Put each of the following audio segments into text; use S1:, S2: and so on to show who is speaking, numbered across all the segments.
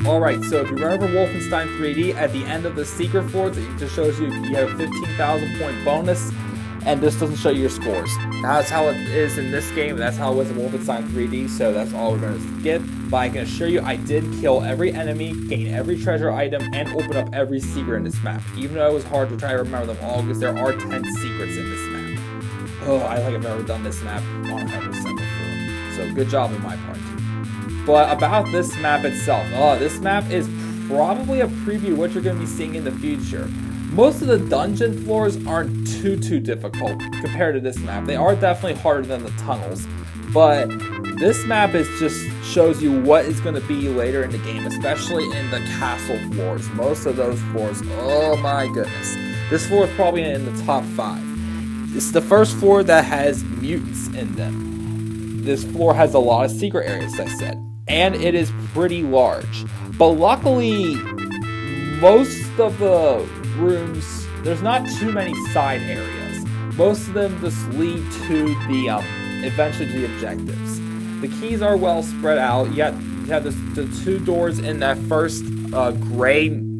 S1: Alright, so if you remember Wolfenstein 3D, at the end of the secret floors, it just shows you have a 15,000 point bonus, and this doesn't show you your scores. That's how it is in this game, that's how it was in Wolfenstein 3D, so that's all we're going to skip. But I can assure you, I did kill every enemy, gain every treasure item, and open up every secret in this map. Even though it was hard to try to remember them all, because there are 10 secrets in this map. Oh, I think I've never done this map 100% before. So good job on my part. But about this map itself, this map is probably a preview of what you're going to be seeing in the future. Most of the dungeon floors aren't too difficult compared to this map. They are definitely harder than the tunnels, but this map just shows you what is going to be later in the game, especially in the castle floors. Most of those floors, oh my goodness. This floor is probably in the top 5. It's the first floor that has mutants in them. This floor has a lot of secret areas, as I said, and it is pretty large. But luckily, most of the rooms, there's not too many side areas. Most of them just lead to the, eventually to the objectives. The keys are well spread out, yet you have the 2 doors in that first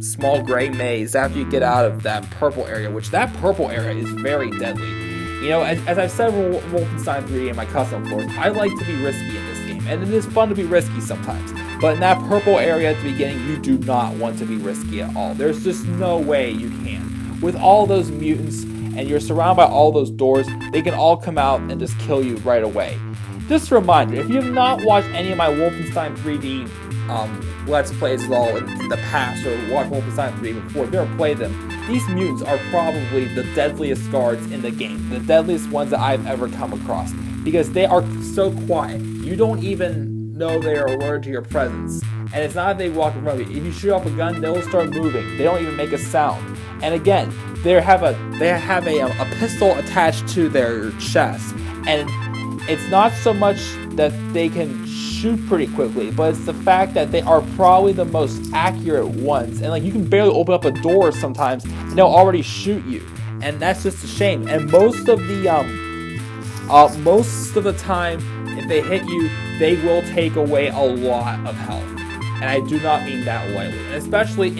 S1: small gray maze after you get out of that purple area, which that purple area is very deadly. You know, as I've said for Wolfenstein 3D and my custom floors, I like to be risky in this game, and it is fun to be risky sometimes. But in that purple area at the beginning, you do not want to be risky at all. There's just no way you can. With all those mutants, and you're surrounded by all those doors, they can all come out and just kill you right away. Just a reminder, if you have not watched any of my Wolfenstein 3D Let's Plays at all in the past, or watched Wolfenstein 3D before, if you ever played them, these mutants are probably the deadliest guards in the game. The deadliest ones that I've ever come across. Because they are so quiet. You don't even know they are alerted to your presence. And it's not that they walk in front of you. If you shoot off a gun, they'll start moving. They don't even make a sound. And again, they have a pistol attached to their chest. And it's not so much that they can shoot pretty quickly, but it's the fact that they are probably the most accurate ones. And like, you can barely open up a door sometimes, and they'll already shoot you. And that's just a shame. And most of the time, if they hit you, they will take away a lot of health. And I do not mean that lightly. And especially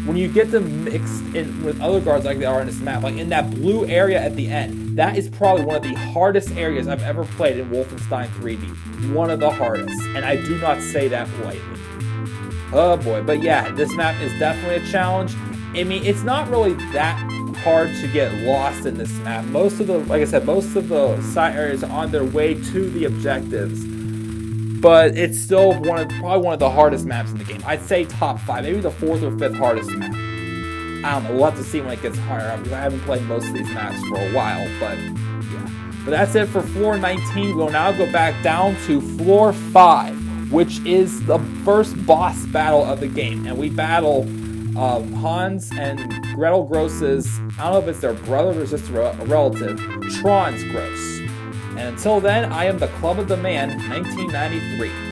S1: when you get them mixed in with other guards like they are in this map, like in that blue area at the end, that is probably one of the hardest areas I've ever played in Wolfenstein 3D. One of the hardest. And I do not say that lightly. Oh boy. But yeah, this map is definitely a challenge. I mean, it's not really that hard to get lost in this map. Most of the, like I said, most of the side areas are on their way to the objectives. but it's still probably one of the hardest maps in the game. I'd say top 5, maybe the 4th or 5th hardest map. I don't know, we'll have to see when it gets higher up, because I haven't played most of these maps for a while, but yeah. But that's it for floor 19. We'll now go back down to floor 5, which is the first boss battle of the game, and we battle Hans and Gretel Gross's, I don't know if it's their brother or just a relative, Trans Gross. And until then, I am the Club of the Man, 1993.